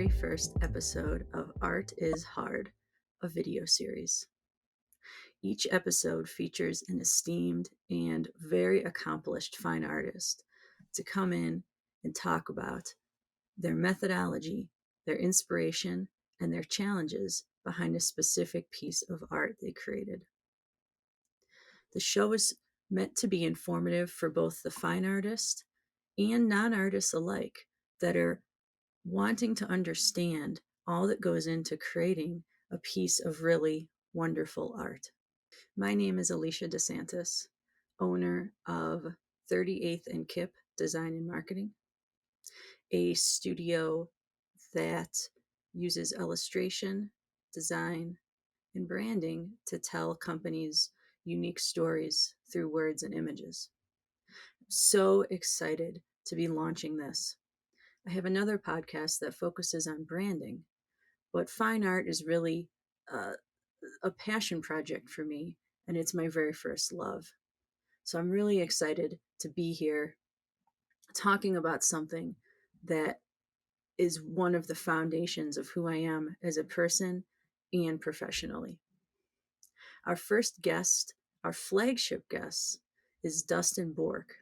very first episode of Art is Hard, a video series. Each episode features an esteemed and very accomplished fine artist to come in and talk about their methodology, their inspiration, and their challenges behind a specific piece of art they created. The show is meant to be informative for both the fine artist and non-artists alike that are wanting to understand all that goes into creating a piece of really wonderful art. My name is Alicia DeSantis, owner of 38th and Kip Design and Marketing, a studio that uses illustration, design, and branding to tell companies unique stories through words and images. I'm so excited to be launching this. I have another podcast that focuses on branding, but fine art is really a passion project for me, and it's my very first love. So I'm really excited to be here talking about something that is one of the foundations of who I am as a person and professionally. Our first guest, our flagship guest, is Dustyn Bork,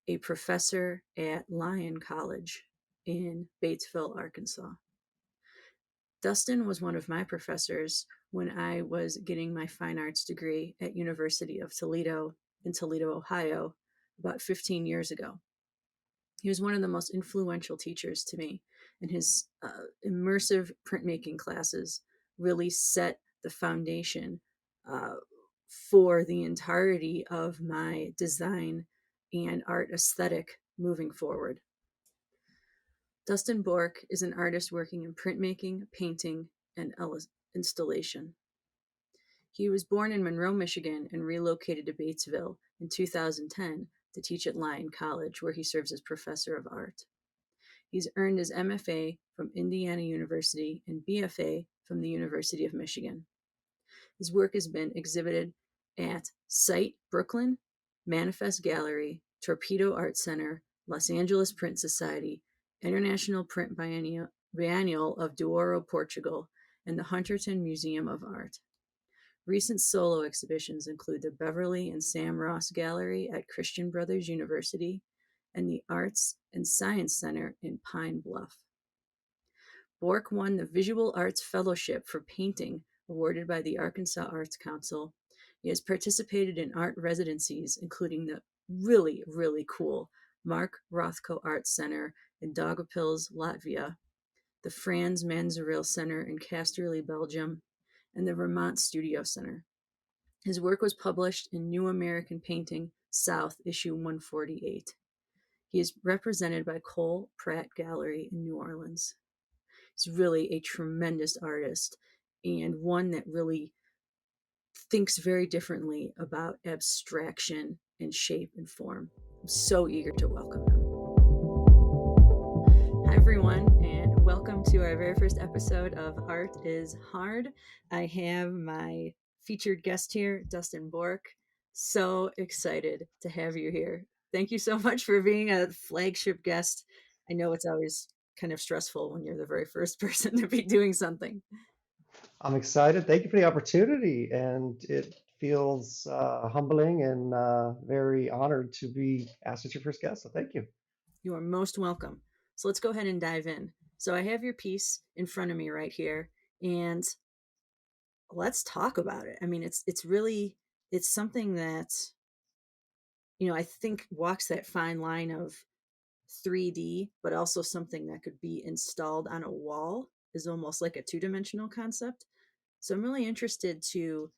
a professor at Lyon College in Batesville, Arkansas. Dustyn was one of my professors when I was getting my fine arts degree at University of Toledo in Toledo, Ohio, about 15 years ago. He was one of the most influential teachers to me, and his immersive printmaking classes really set the foundation for the entirety of my design and art aesthetic moving forward. Dustyn Bork is an artist working in printmaking, painting, and installation. He was born in Monroe, Michigan, and relocated to Batesville in 2010 to teach at Lyon College, where he serves as professor of art. He's earned his MFA from Indiana University and BFA from the University of Michigan. His work has been exhibited at Site Brooklyn, Manifest Gallery, Torpedo Art Center, Los Angeles Print Society, International Print Biennial of Duoro, Portugal, and the Hunterdon Museum of Art. Recent solo exhibitions include the Beverly and Sam Ross Gallery at Christian Brothers University and the Arts and Science Center in Pine Bluff. Bork won the Visual Arts Fellowship for Painting awarded by the Arkansas Arts Council. He has participated in art residencies, including the really, really cool Mark Rothko Art Center in Daugavpils, Latvia, the Franz Masereel Centre in Kasterlee, Belgium, and the Vermont Studio Center. His work was published in New American Painting, South, issue 148. He is represented by Cole Pratt Gallery in New Orleans. He's really a tremendous artist and one that really thinks very differently about abstraction and shape and form. I'm so eager to welcome him. Hi, everyone, and welcome to our very first episode of Art is Hard. I have my featured guest here, Dustyn Bork. So excited to have you here. Thank you so much for being a flagship guest. I know it's always kind of stressful when you're the very first person to be doing something. I'm excited. Thank you for the opportunity, and it feels humbling and very honored to be asked as your first guest. So thank you. You are most welcome. So let's go ahead and dive in. So I have your piece in front of me right here, and let's talk about it. I mean, it's something that, I think walks that fine line of 3D, but also something that could be installed on a wall, is almost like a two-dimensional concept. So I'm really interested to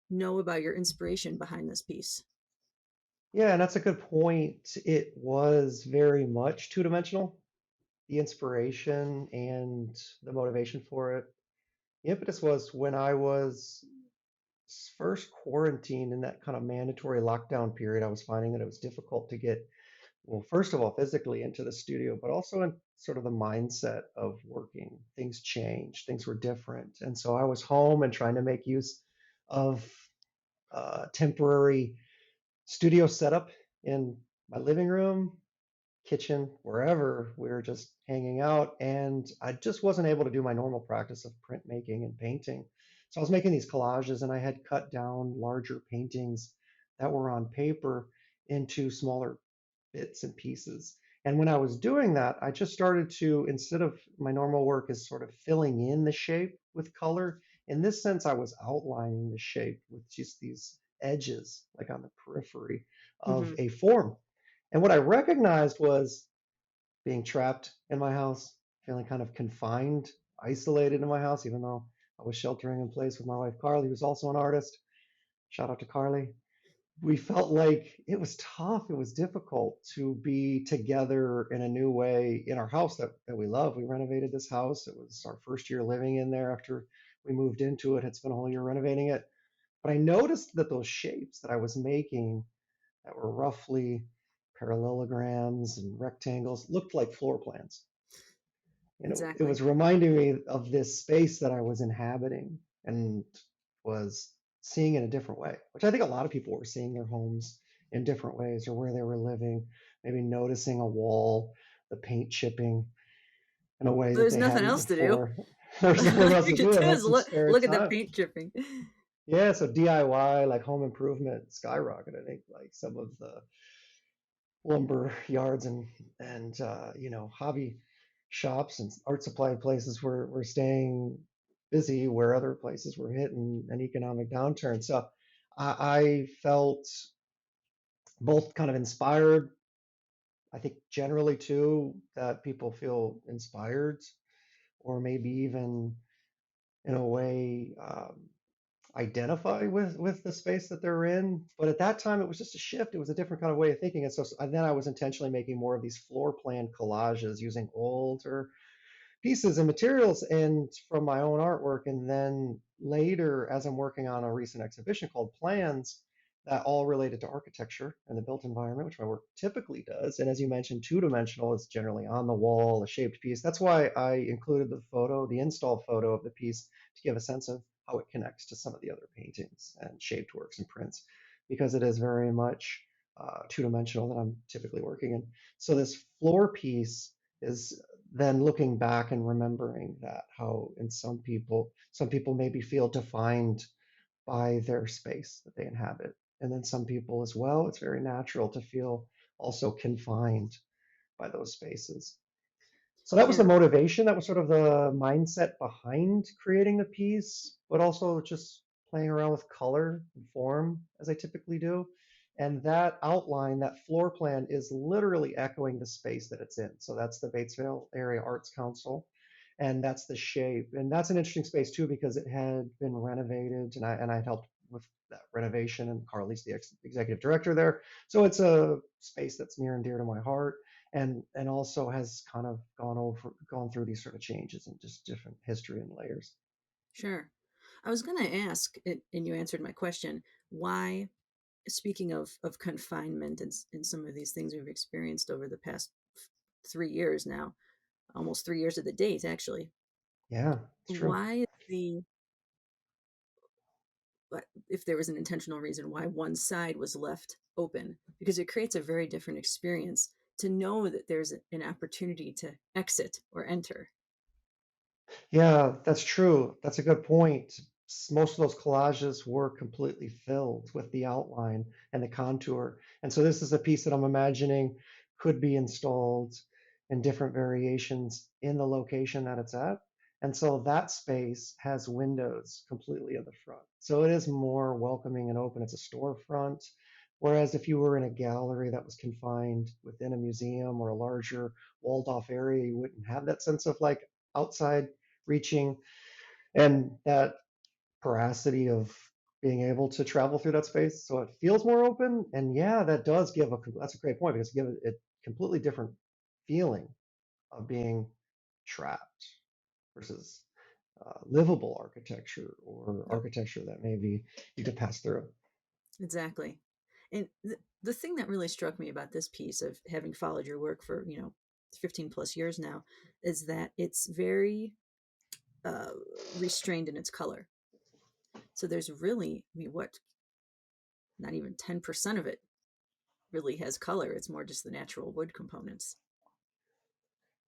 know about your inspiration behind this piece. Yeah, and that's a good point. It was very much two-dimensional, the inspiration and the motivation for it. The impetus was when I was first quarantined in that kind of mandatory lockdown period. I was finding that it was difficult to get, well, first of all, physically into the studio, but also in sort of the mindset of working. Things changed, things were different. And so I was home and trying to make use of temporary studio setup in my living room, kitchen, wherever. We were just hanging out, and I just wasn't able to do my normal practice of printmaking and painting. So I was making these collages, and I had cut down larger paintings that were on paper into smaller bits and pieces. And when I was doing that, I just started to, instead of my normal work is sort of filling in the shape with color, in this sense, I was outlining the shape with just these edges, like on the periphery of Hmm. a form. And what I recognized was being trapped in my house, feeling kind of confined, isolated in my house, even though I was sheltering in place with my wife, Carly, who's also an artist. Shout out to Carly. We felt like it was tough. It was difficult to be together in a new way in our house that we love. We renovated this house. It was our first year living in there after we moved into it. Had spent a whole year renovating it. But I noticed that those shapes that I was making that were roughly parallelograms and rectangles looked like floor plans. It Exactly. was reminding me of this space that I was inhabiting and was seeing in a different way, which I think a lot of people were seeing their homes in different ways or where they were living, maybe noticing a wall, the paint chipping in a way that There's they nothing hadn't else to do. before. There's nothing All else you to could do do and had is some spare look at the time. paint chipping. Yeah, so DIY, like home improvement, skyrocketed. I think like some of the lumber yards and hobby shops and art supply places were staying busy where other places were hitting an economic downturn. So I felt both kind of inspired. I think generally too that people feel inspired or maybe even in a way identify with the space that they're in. But at that time, it was just a shift. It was a different kind of way of thinking. And so then I was intentionally making more of these floor plan collages using older pieces and materials and from my own artwork. And then later, as I'm working on a recent exhibition called Plans, that all related to architecture and the built environment, which my work typically does. And as you mentioned, two-dimensional is generally on the wall, a shaped piece. That's why I included the photo, the install photo of the piece to give a sense of how it connects to some of the other paintings and shaped works and prints, because it is very much two-dimensional that I'm typically working in. So this floor piece is then looking back and remembering that how in some people maybe feel defined by their space that they inhabit, and then some people as well, it's very natural to feel also confined by those spaces. So that was the Yeah, motivation. That was sort of the mindset behind creating the piece, but also just playing around with color and form as I typically do. And that outline, that floor plan is literally echoing the space that it's in. So that's the Batesville Area Arts Council. And that's the shape. And that's an interesting space too, because it had been renovated and I helped with that renovation, and Carly's the executive director there. So it's a space that's near and dear to my heart, and also has kind of gone through these sort of changes and just different history and layers. sure. I was going to ask, and you answered my question, why, speaking of confinement and some of these things we've experienced over the past 3 years now, almost 3 years to the date, actually, Yeah, it's true. why the, if there was an intentional reason why one side was left open, because it creates a very different experience to know that there's an opportunity to exit or enter. Yeah, that's true. That's a good point. Most of those collages were completely filled with the outline and the contour. And so this is a piece that I'm imagining could be installed in different variations in the location that it's at. And so that space has windows completely in the front. So it is more welcoming and open. It's a storefront. Whereas if you were in a gallery that was confined within a museum or a larger walled off area, you wouldn't have that sense of like outside reaching and that porosity of being able to travel through that space. So it feels more open. And yeah, that does give that's a great point because it gives it a completely different feeling of being trapped versus livable architecture or Yep, architecture that maybe you could pass through. exactly. And the thing that really struck me about this piece, of having followed your work for 15 plus years now, is that it's very uh, restrained in its color. So there's really, I mean, what, not even 10% of it really has color. It's more just the natural wood components.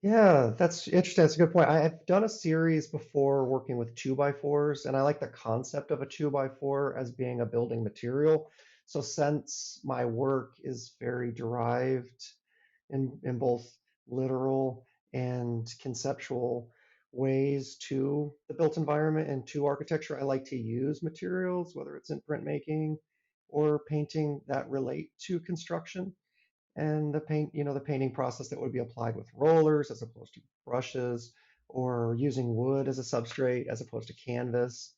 Yeah, that's interesting. That's a good point. I've done a series before working with two by fours, and I like the concept of a two by four as being a building material. So since my work is very derived in both literal and conceptual ways to the built environment and to architecture, I like to use materials, whether it's in printmaking or painting, that relate to construction and the paint, the painting process that would be applied with rollers as opposed to brushes, or using wood as a substrate as opposed to canvas.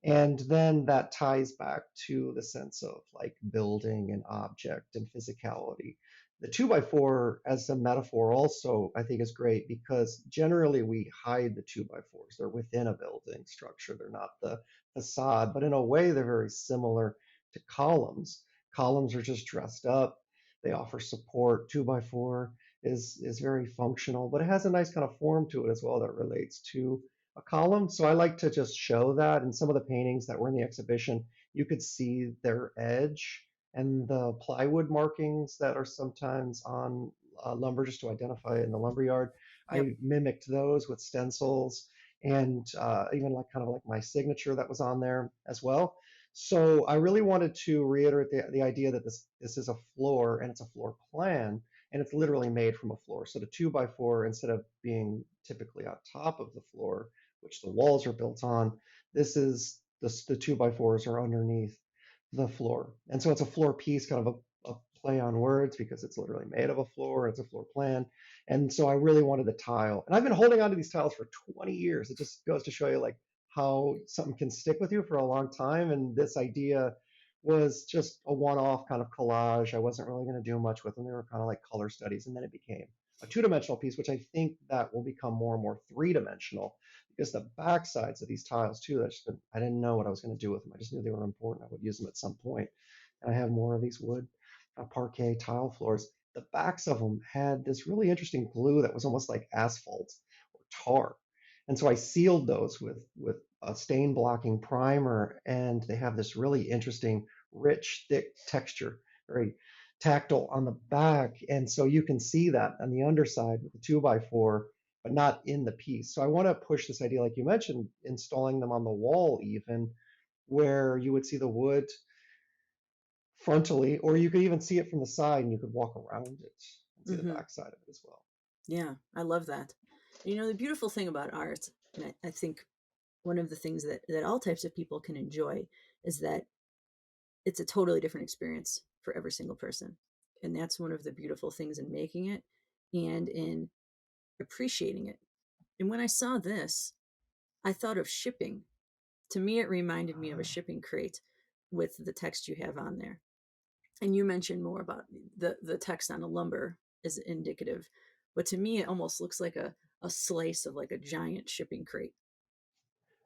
And then that ties back to the sense of like building an object and physicality. The two by four as a metaphor also I think is great because generally we hide the two by fours. They're within a building structure. They're not the facade, but in a way they're very similar to columns. Columns are just dressed up, they offer support. Two by four is very functional, but it has a nice kind of form to it as well that relates to a column. So I like to just show that. In some of the paintings that were in the exhibition, you could see their edge and the plywood markings that are sometimes on lumber just to identify it in the lumberyard. Yep. I mimicked those with stencils and even like kind of like my signature that was on there as well. So I really wanted to reiterate the idea that this is a floor and it's a floor plan and it's literally made from a floor. So the two by four, instead of being typically on top of the floor, which the walls are built on, this is the two by fours are underneath the floor. And so it's a floor piece, kind of a play on words because it's literally made of a floor, it's a floor plan. And so I really wanted the tile. And I've been holding on to these tiles for 20 years. It just goes to show you like how something can stick with you for a long time. And this idea was just a one-off kind of collage. I wasn't really going to do much with them. They were kind of like color studies. And then it became a two-dimensional piece, which I think that will become more and more three-dimensional because the back sides of these tiles too, I didn't know what I was going to do with them. I just knew they were important. I would use them at some point. And I have more of these wood parquet tile floors. The backs of them had this really interesting glue that was almost like asphalt or tar. And so I sealed those with a stain blocking primer, and they have this really interesting, rich, thick texture, very tactile on the back. And so you can see that on the underside with the two by four, but not in the piece. So I want to push this idea, like you mentioned, installing them on the wall, even where you would see the wood frontally, or you could even see it from the side and you could walk around it and see the Mm-hmm. back side of it as well. Yeah, I love that. You know, the beautiful thing about art, and I think one of the things that all types of people can enjoy is that it's a totally different experience for every single person. And that's one of the beautiful things in making it and in appreciating it. And when I saw this, I thought of shipping. To me, it reminded me of a Ah. shipping crate with the text you have on there. And you mentioned more about the text on the lumber is indicative. But to me, it almost looks like a slice of like a giant shipping crate.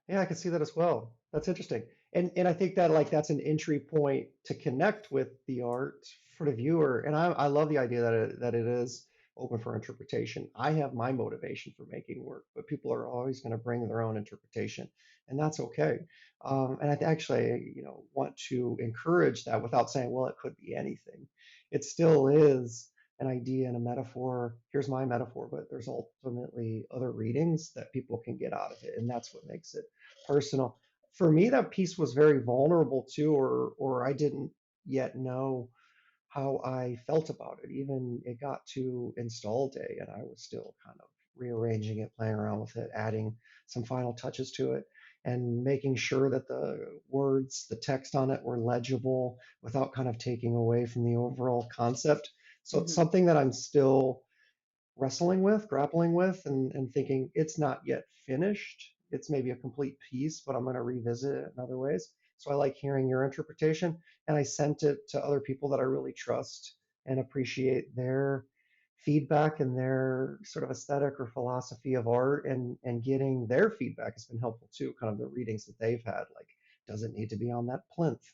Yeah, I can see that as well. That's interesting. And I think that like that's an entry point to connect with the art for the viewer. And I love the idea that it is open for interpretation. I have my motivation for making work, but people are always going to bring their own interpretation, and that's okay. And I actually, want to encourage that without saying, well, it could be anything. It still is an idea and a metaphor. Here's my metaphor, but there's ultimately other readings that people can get out of it, and that's what makes it personal. For me, that piece was very vulnerable too, or I didn't yet know how I felt about it. Even it got to install day, and I was still kind of rearranging it, playing around with it, adding some final touches to it, and making sure that the words, the text on it were legible without kind of taking away from the overall concept. So it's Mm-hmm. something that I'm still wrestling with, grappling with, and thinking it's not yet finished. It's maybe a complete piece, but I'm going to revisit it in other ways. So I like hearing your interpretation, and I sent it to other people that I really trust and appreciate their feedback and their sort of aesthetic or philosophy of art, and getting their feedback has been helpful too, kind of the readings that they've had, like does it need to be on that plinth,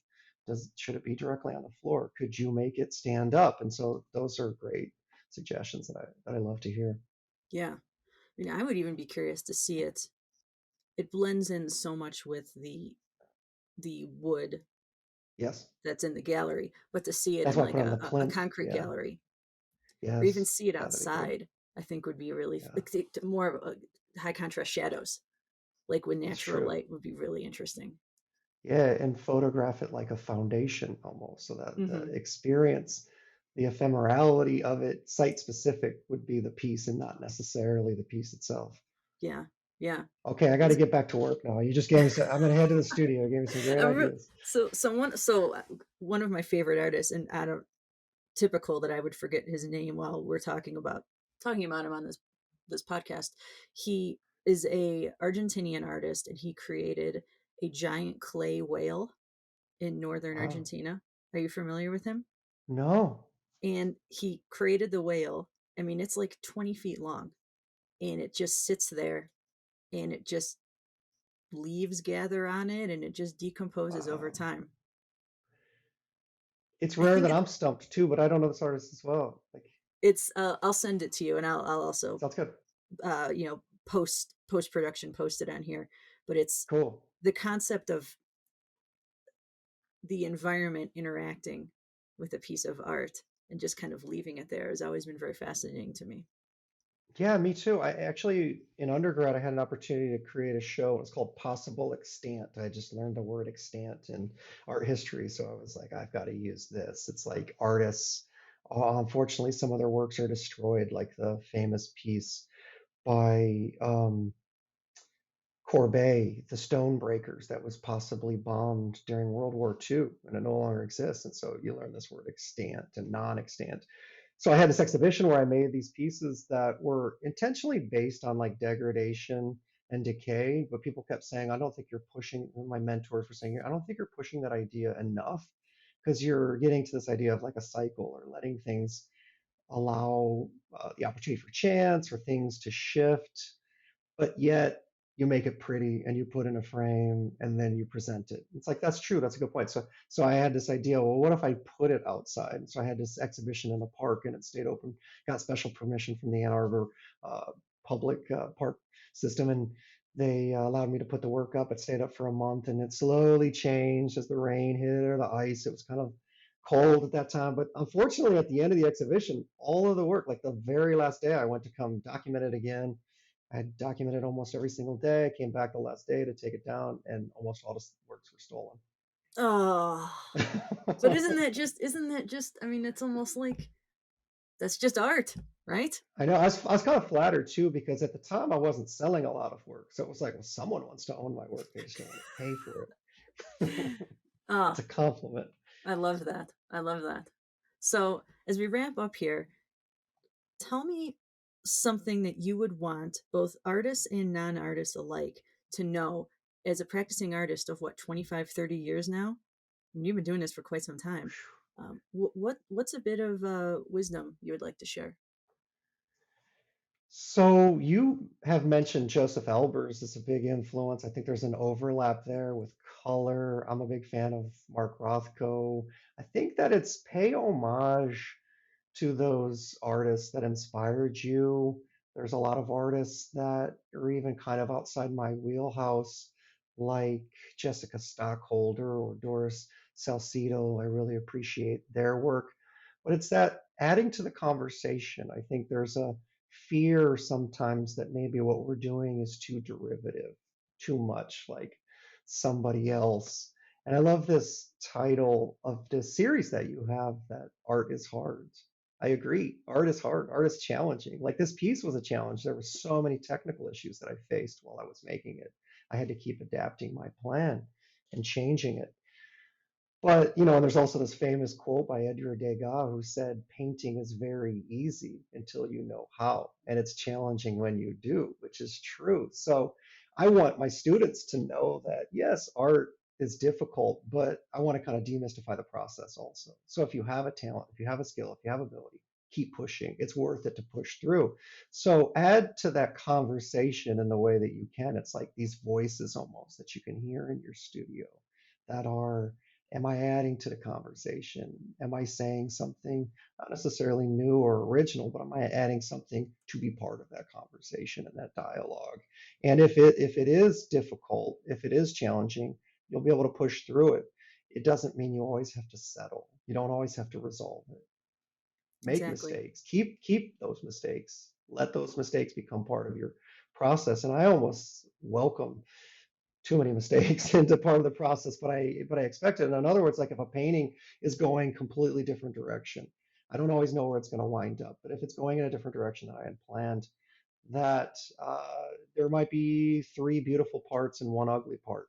should it be directly on the floor, could you make it stand up? And so those are great suggestions that I love to hear. Yeah. I mean, I would even be curious to see it. It blends in so much with the wood Yes. that's in the gallery, but to see it That's in why I like put on the a plinth. concrete Yeah. gallery, or even Yes. see it Yeah, that'd be good. outside, I think would be really Yeah, like, more of a high contrast shadows, like with that's natural true. light would be really interesting. Yeah, and photograph it like a foundation almost, so that the Hmm. experience, the ephemerality of it, site specific would be the piece and not necessarily the piece itself. Yeah, yeah. Okay, I got to It's get back to work now. You just gave me some, I'm gonna head to the studio. You gave me some great ideas. one of my favorite artists, and I don't typical that I would forget his name while we're talking about him on this podcast. He is a Argentinian artist, and he created a giant clay whale in northern Wow. Argentina. Are you familiar with him? No. And he created the whale. I mean, it's like 20 feet long, and it just sits there, and it just leaves gather on it, and it just decomposes over Wow. time. It's I rare think that I'm stumped too, but I don't know this artist as well. Like, it's I'll send it to you, and I'll also sounds good. post production post it on here. But it's Cool. the concept of the environment interacting with a piece of art and just kind of leaving it there has always been very fascinating to me. Yeah, me too. I actually, in undergrad, I had an opportunity to create a show. It's called Possible Extant. I just learned the word extant in art history. So I was like, I've got to use this. It's like artists, unfortunately, some of their works are destroyed, like the famous piece by Courbet, the stone breakers that was possibly bombed during World War II, and it no longer exists. And so you learn this word extant and non-extant. So I had this exhibition where I made these pieces that were intentionally based on like degradation and decay, but people kept saying, I don't think you're pushing, my mentors were saying, I don't think you're pushing that idea enough because you're getting to this idea of like a cycle or letting things allow the opportunity for chance or things to shift, but yet you make it pretty and you put in a frame and then you present it. It's like that's true. That's a good point. So I had this idea. Well, what if I put it outside? So I had this exhibition in a park and it stayed open. Got special permission from the Ann Arbor uh, public park system, and they allowed me to put the work up. It stayed up for a month, and it slowly changed as the rain hit or the ice. It was kind of cold at that time, but unfortunately, at the end of the exhibition, all of the work, like the very last day, I went to come document it again. I had documented almost every single day. Came back the last day to take it down, and almost all the works were stolen. Oh, but isn't that just, I mean, it's almost like that's just art, right? I know. I was kind of flattered too because at the time I wasn't selling a lot of work, so it was like, well, someone wants to own my work. They just don't want to pay for it. It's Oh, a compliment. I love that. I love that. So, as we wrap up here, tell me something that you would want both artists and non-artists alike to know as a practicing artist of what, 25, 30 years now. And you've been doing this for quite some time. What's a bit of wisdom you would like to share? So you have mentioned Joseph Elbers as a big influence. I think there's an overlap there with color. I'm a big fan of Mark Rothko. I think that it's pay homage to those artists that inspired you. There's a lot of artists that are even kind of outside my wheelhouse, like Jessica Stockholder or Doris Salcedo. I really appreciate their work. But it's that adding to the conversation. I think there's a fear sometimes that maybe what we're doing is too derivative, too much like somebody else. And I love this title of the series that you have, that art is hard. I agree. Art is hard. Art is challenging. Like this piece was a challenge. There were so many technical issues that I faced while I was making it. I had to keep adapting my plan and changing it. But, and there's also this famous quote by Edgar Degas who said, painting is very easy until you know how, and it's challenging when you do, which is true. So I want my students to know that, yes, art is difficult, but I want to kind of demystify the process also. So if you have a talent, if you have a skill, if you have ability, keep pushing. It's worth it to push through. So add to that conversation in the way that you can. It's like these voices almost that you can hear in your studio that are, am I adding to the conversation? Am I saying something not necessarily new or original, but am I adding something to be part of that conversation and that dialogue? And if it is difficult, if it is challenging, you'll be able to push through it. it doesn't mean you always have to settle. You don't always have to resolve it. Make Exactly. mistakes. Keep those mistakes. Let those mistakes become part of your process. And I almost welcome too many mistakes into part of the process, but I expect it. In other words, like if a painting is going completely different direction, I don't always know where it's going to wind up, but if it's going in a different direction than I had planned, that there might be three beautiful parts and one ugly part.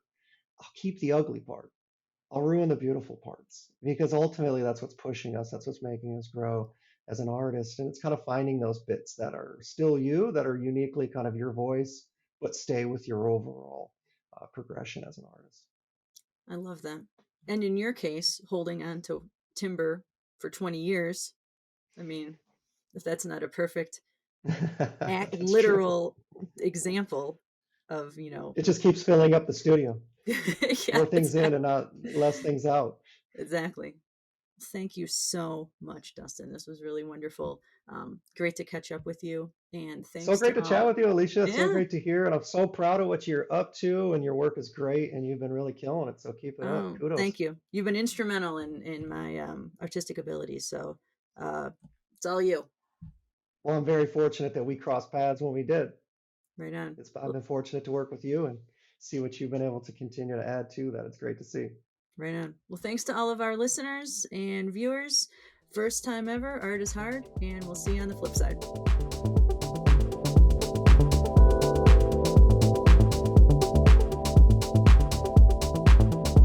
I'll keep the ugly part. I'll ruin the beautiful parts because ultimately that's what's pushing us. That's what's making us grow as an artist. And it's kind of finding those bits that are still you, that are uniquely kind of your voice, but stay with your overall progression as an artist. I love that. And in your case, holding on to timber for 20 years, I mean, if that's not a perfect That's true. literal example of, you know, It just keeps filling up the studio. yeah, More things in and not less things out. exactly. Thank you so much, Dustyn. This was really wonderful. Great to catch up with you. And So thanks great to to chat all. with you, Alicia. It's so Yeah. great to hear. And I'm so proud of what you're up to. And your work is great. And you've been really killing it. So keep it up. Oh, thank Kudos. you. You've been instrumental in my artistic abilities. So uh, it's all you. Well, I'm very fortunate that we crossed paths when we did. Right on. I've been fortunate to work with you and see what you've been able to continue to add to that. It's great to see. Right on. Well, thanks to all of our listeners and viewers. First time ever, art is hard, and we'll see you on the flip side.